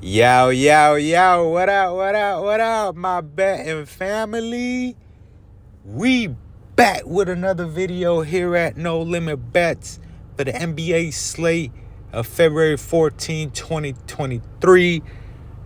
Yo, yo, yo, what up, what up, what up, my betting family? We back with another video here at No Limit Bets for the NBA slate of February 14, 2023.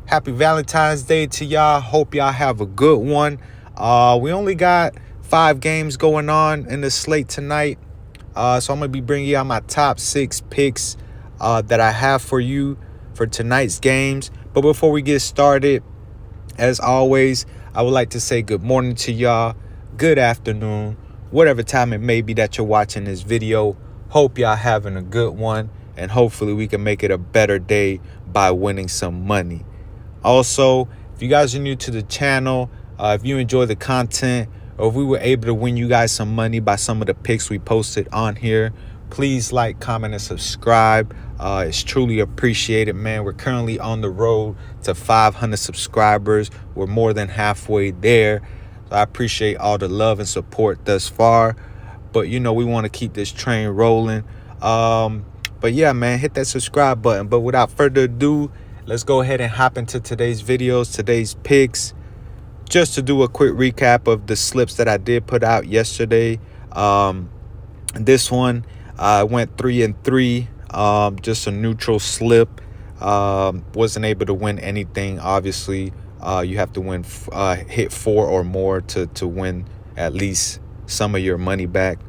Happy Valentine's Day to y'all. Hope y'all have a good one. We only got 5 games going on in the slate tonight. So I'm going to be bringing y'all my top 6 picks that I have for you for tonight's games. But before we get started, as always, I would like to say good morning to y'all, good afternoon, whatever time it may be that you're watching this video. Hope y'all having a good one, and hopefully we can make it a better day by winning some money. Also, if you guys are new to the channel, if you enjoy the content, or if we were able to win you guys some money by some of the picks we posted on here, please like, comment, and subscribe. It's truly appreciated, man. We're currently on the road to 500 subscribers. We're more than halfway there. So I appreciate all the love and support thus far. But, we want to keep this train rolling. But yeah, man, hit that subscribe button. But without further ado, let's go ahead and hop into today's videos, today's picks. Just to do a quick recap of the slips that I did put out yesterday. This one, I went 3-3, just a neutral slip. Wasn't able to win anything. Obviously, you have to hit 4 or more to win at least some of your money back.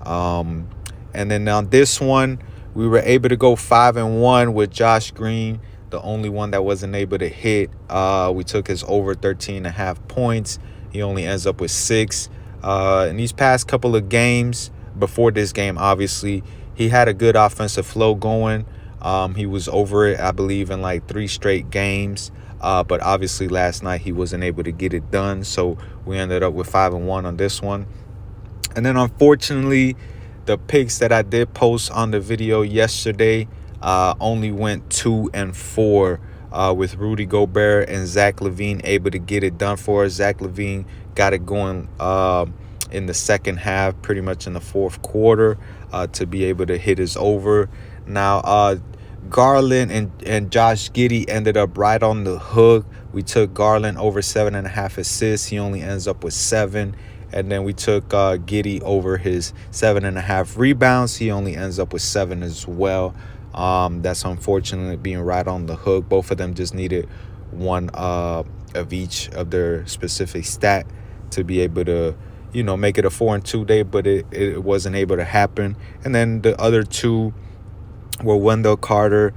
And then on this one, we were able to go 5-1 with Josh Green. The only one that wasn't able to hit. We took his over 13.5 points. He only ends up with 6. In these past couple of games, before this game, obviously, he had a good offensive flow going. He was over it, I believe, in like 3 straight games. But obviously, last night, he wasn't able to get it done. So we ended up with 5-1 on this one. And then, unfortunately, the picks that I did post on the video yesterday only went 2-4 with Rudy Gobert and Zach LaVine able to get it done for us. Zach LaVine got it going in the second half, pretty much in the fourth quarter, to be able to hit his over. Now, Garland and Josh Giddey ended up right on the hook. We took Garland over 7.5 assists. He only ends up with 7. And then we took Giddey over his 7.5 rebounds. He only ends up with 7 as well. That's unfortunately being right on the hook. Both of them just needed one of each of their specific stat to be able to, make it a 4-2 day, but it wasn't able to happen. And then the other 2 were Wendell Carter.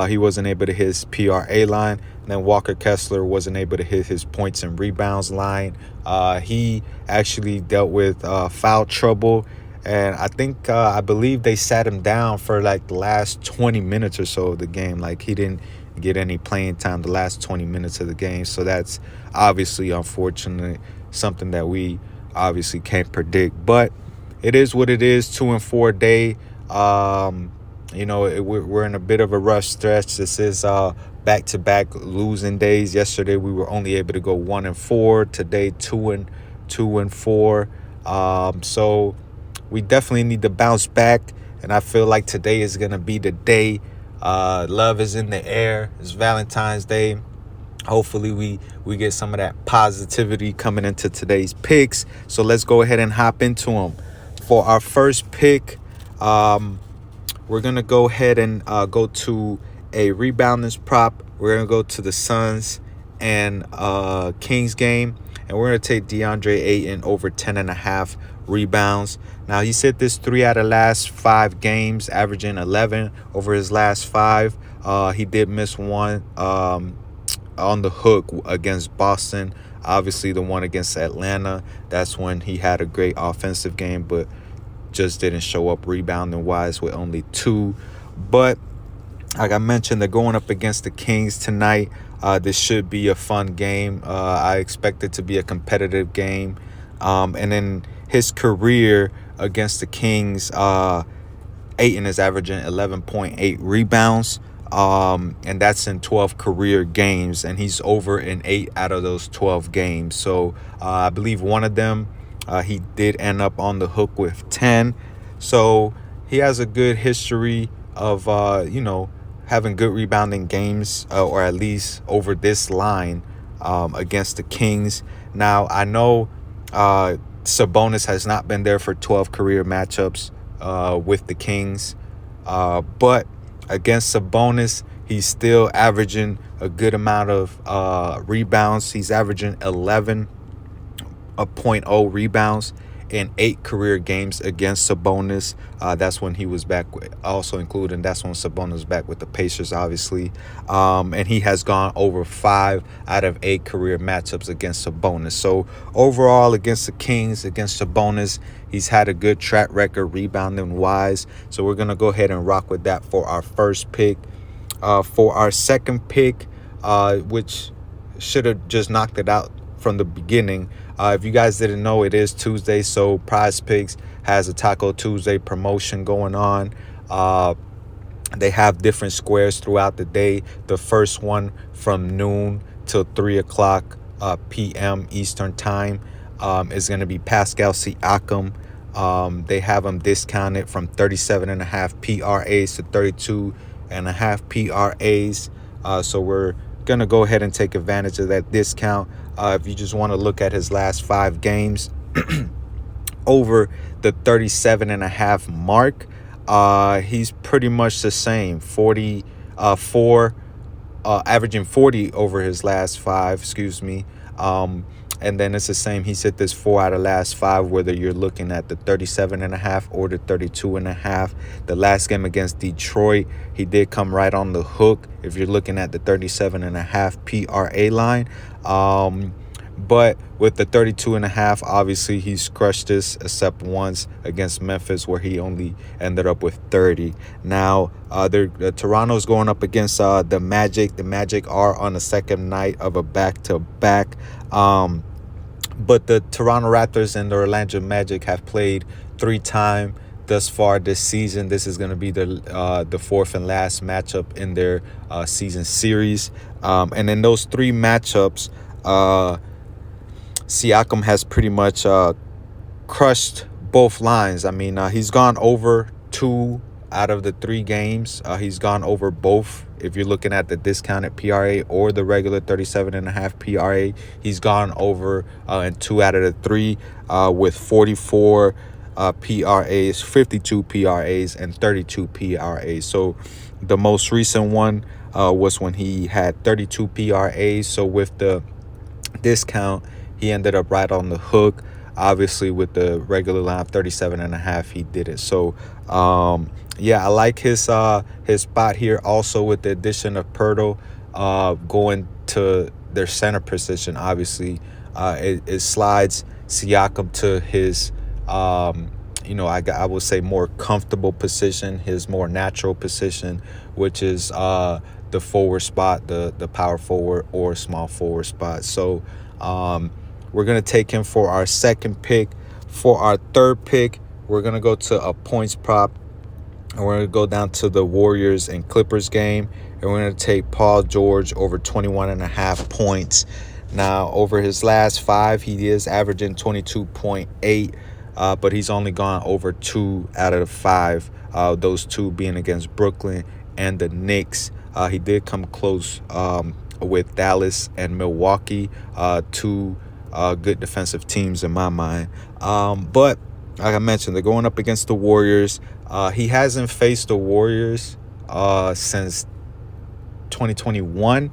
He wasn't able to hit his PRA line. And then Walker Kessler wasn't able to hit his points and rebounds line. He actually dealt with foul trouble. And I believe they sat him down for like the last 20 minutes or so of the game. Like, he didn't get any playing time the last 20 minutes of the game. So that's obviously unfortunate, something that we obviously can't predict. But it is what it is, 2-4 day. We're in a bit of a rough stretch. This is back-to-back losing days. Yesterday we were only able to go 1-4. Today 2-4. So we definitely need to bounce back, and I feel like today is going to be the day. Love is in the air. It's Valentine's Day. Hopefully we get some of that positivity coming into today's picks. So let's go ahead and hop into them. For our first pick, we're going to go ahead and go to a rebounding prop. We're going to go to the Suns and Kings game, and we're going to take Deandre Ayton over 10.5 rebounds. Now, he's hit this 3 out of last 5 games, averaging 11 over his last 5. He did miss one on the hook against Boston. Obviously, the one against Atlanta, that's when he had a great offensive game, but just didn't show up rebounding-wise with only 2. But like I mentioned, they're going up against the Kings tonight. This should be a fun game. I expect it to be a competitive game. And in his career against the Kings, Ayton is averaging 11.8 rebounds. And that's in 12 career games. And he's over in 8 out of those 12 games. So I believe one of them, he did end up on the hook with 10. So he has a good history of, having good rebounding games, or at least over this line against the Kings. Now, I know Sabonis has not been there for 12 career matchups with the Kings, but against Sabonis, he's still averaging a good amount of rebounds. He's averaging 11.0 rebounds in 8 career games against Sabonis. That's when he was back, also including, that's when Sabonis was back with the Pacers, obviously. And he has gone over 5 out of 8 career matchups against Sabonis. So overall, against the Kings, against Sabonis, he's had a good track record rebounding wise. So we're going to go ahead and rock with that for our first pick. For our second pick, which should have just knocked it out from the beginning. If you guys didn't know, it is Tuesday, so PrizePicks has a Taco Tuesday promotion going on. They have different squares throughout the day. The first one from noon till 3 o'clock p.m. Eastern time is going to be Pascal Siakam. They have him discounted from 37.5 PRAs to 32.5 PRAs. So we're going to go ahead and take advantage of that discount. If you just want to look at his last 5 games over the 37.5 mark, he's pretty much the same. Averaging 40 over his last 5, and then it's the same. He's hit this 4 out of last 5, whether you're looking at the 37.5 or the 32.5. The last game against Detroit, he did come right on the hook if you're looking at the 37.5 PRA line. But with the 32.5, obviously he's crushed this, except once against Memphis, where he only ended up with 30. Now, Toronto's going up against the Magic. The Magic are on the second night of a back-to-back. But the Toronto Raptors and the Orlando Magic have played 3 times thus far this season. This is going to be the fourth and last matchup in their season series. And in those 3 matchups, Siakam has pretty much crushed both lines. I mean, he's gone over 2 out of the 3 games. He's gone over both. If you're looking at the discounted PRA or the regular 37.5 PRA, he's gone over in 2 out of the 3 with 44 PRAs, 52 PRAs, and 32 PRAs. So the most recent one was when he had 32 PRAs. So with the discount, he ended up right on the hook. Obviously, with the regular line of 37.5, he did it. So, yeah, I like his spot here. Also, with the addition of Pirtle going to their center position, obviously, it slides Siakam to his, I would say more comfortable position, his more natural position, which is the forward spot, the power forward or small forward spot. So, we're going to take him for our second pick. For our third pick, we're going to go to a points prop. And we're going to go down to the Warriors and Clippers game. And we're going to take Paul George over 21.5 points. Now, over his last 5, he is averaging 22.8. But he's only gone over 2 out of the 5. Those 2 being against Brooklyn and the Knicks. He did come close with Dallas and Milwaukee, 2 good defensive teams in my mind. But like I mentioned, they're going up against the Warriors. He hasn't faced the Warriors since 2021.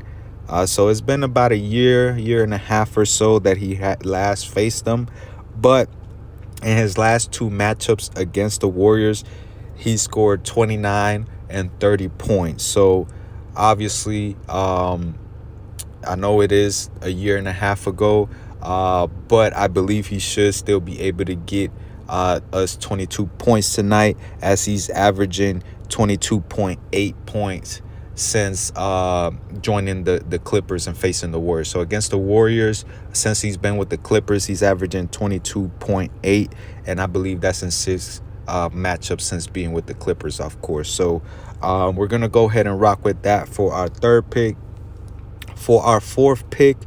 So it's been about a year and a half or so that he had last faced them. But in his last 2 matchups against the Warriors, he scored 29 and 30 points. So obviously, I know it is a year and a half ago, but I believe he should still be able to get us 22 points tonight, as he's averaging 22.8 points since joining the Clippers and facing the Warriors. So against the Warriors, since he's been with the Clippers, he's averaging 22.8, and I believe that's in 6 matchups since being with the Clippers, of course. So we're going to go ahead and rock with that for our third pick. For our fourth pick,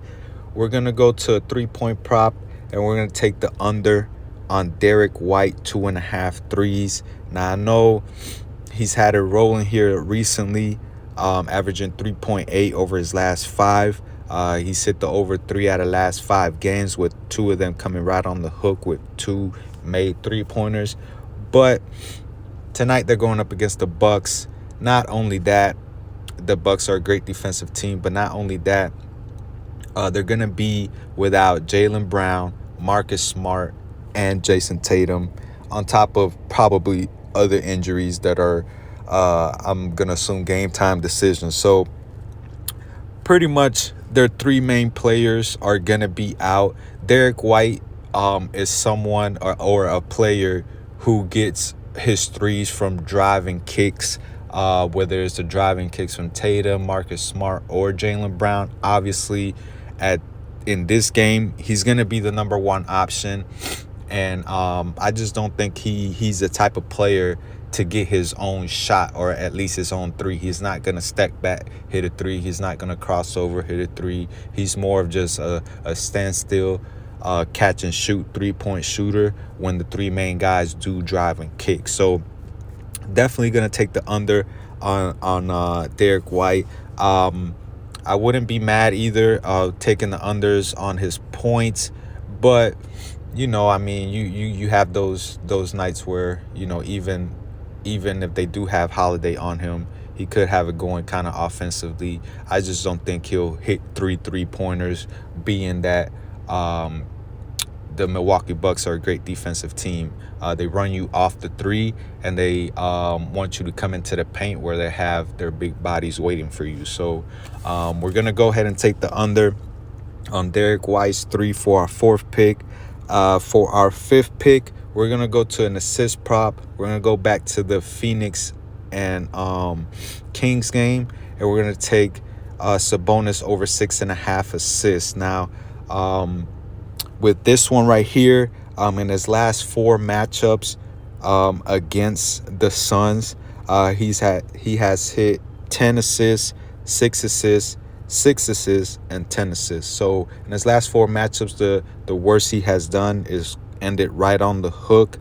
we're going to go to a 3-point prop, and we're going to take the under on Derrick White, 2.5 threes. Now, I know he's had it rolling here recently, averaging 3.8 over his last 5. He's hit the over 3 out of last 5 games, with 2 of them coming right on the hook with 2 made 3-pointers. But tonight they're going up against the Bucks. Not only that, the Bucks are a great defensive team, but not only that, they're going to be without Jaylen Brown, Marcus Smart, and Jason Tatum, on top of probably other injuries that are, I'm going to assume, game time decisions. So pretty much their 3 main players are going to be out. Derrick White is someone or a player who gets his threes from driving kicks, whether it's the driving kicks from Tatum, Marcus Smart, or Jaylen Brown. Obviously, in this game, he's going to be the number 1 option. And I just don't think he's the type of player to get his own shot, or at least his own 3. He's not going to step back, hit a 3. He's not going to cross over, hit a 3. He's more of just a standstill, catch and shoot 3-point shooter when the 3 main guys do drive and kick. So definitely going to take the under on Derrick White. I wouldn't be mad either taking the unders on his points, but I mean, you have those nights where, even if they do have Holiday on him, he could have it going kind of offensively. I just don't think he'll hit 3 3-pointers, being that the Milwaukee Bucks are a great defensive team. They run you off the 3, and they want you to come into the paint where they have their big bodies waiting for you. So we're going to go ahead and take the under on Derrick White's 3 for our 4th pick. For our 5th pick, we're going to go to an assist prop. We're going to go back to the Phoenix and Kings game, and we're going to take Sabonis over 6.5 assists. Now, with this one right here, in his last 4 matchups against the Suns, he has hit 10 assists, 6 assists, 6 assists, and 10 assists. So in his last 4 matchups, the worst he has done is ended right on the hook.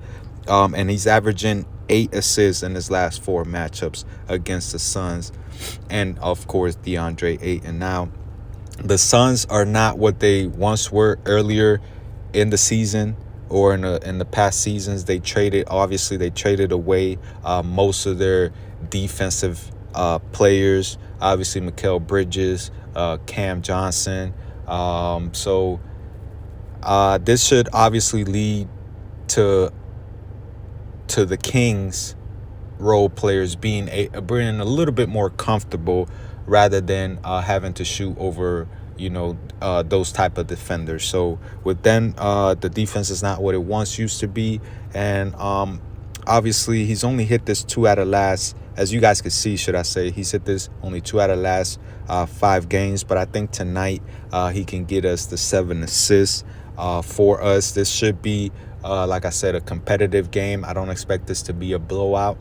And he's averaging 8 assists in his last 4 matchups against the Suns. And, of course, Deandre Ayton. Now, the Suns are not what they once were earlier in the season or in the past seasons. They traded away most of their defensive players. Obviously, Mikal Bridges, Cam Johnson. So this should obviously lead to the Kings role players being a little bit more comfortable, rather than having to shoot over those type of defenders. So with them, the defense is not what it once used to be, and obviously he's only hit this 2 out of last, as you guys can see, he's hit this only 2 out of last 5 games. But I think tonight he can get us the 7 assists for us. This should be, like I said, a competitive game. I don't expect this to be a blowout.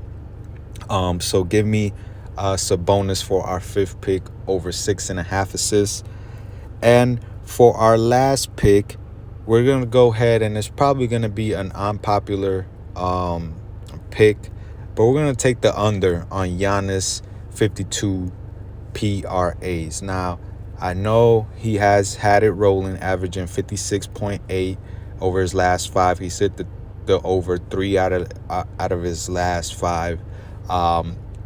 So give me Sabonis for our 5th pick over 6.5 assists. And for our last pick, we're going to go ahead, and it's probably going to be an unpopular pick, but we're going to take the under on Giannis 52 PRAs. Now, I know he has had it rolling, averaging 56.8 over his last 5. He's hit the over 3 out of his last 5.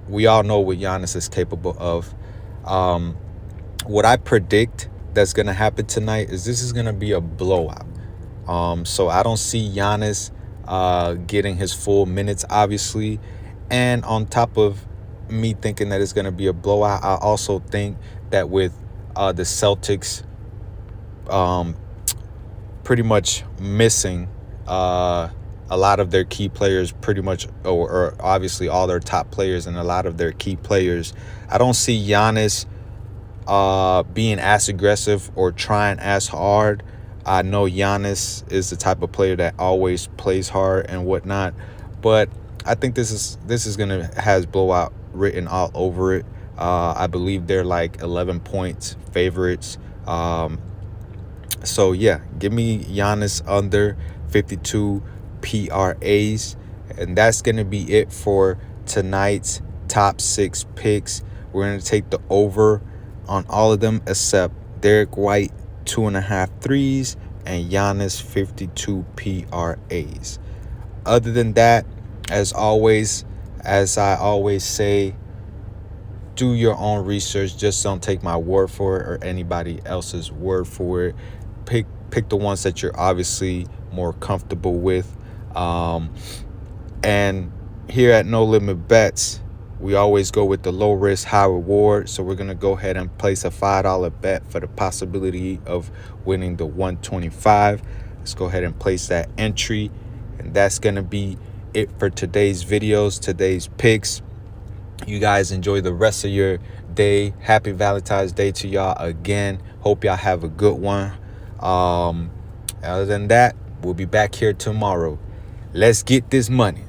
We all know what Giannis is capable of. What I predict that's going to happen tonight is this is going to be a blowout. So I don't see Giannis getting his full minutes, obviously. And on top of me thinking that it's going to be a blowout, I also think that with the Celtics pretty much missing a lot of their key players, pretty much, or obviously all their top players and a lot of their key players, I don't see Giannis being as aggressive or trying as hard. I know Giannis is the type of player that always plays hard and whatnot, but I think this is gonna has blowout written all over it. I believe they're like 11 points favorites. So yeah, give me Giannis under 52 PRAs, and that's gonna be it for tonight's top 6 picks. We're going to take the over on all of them except Derrick White, 2.5 threes, and Giannis, 52 PRAs. Other than that, as always, as I always say, do your own research. Just don't take my word for it or anybody else's word for it. Pick the ones that you're obviously more comfortable with. And here at No Limit Bets, we always go with the low risk, high reward. So we're going to go ahead and place a $5 bet for the possibility of winning the 125. Let's go ahead and place that entry. And that's going to be it for today's videos, today's picks. You guys enjoy the rest of your day. Happy Valentine's Day to y'all again. Hope y'all have a good one. Other than that, we'll be back here tomorrow. Let's get this money.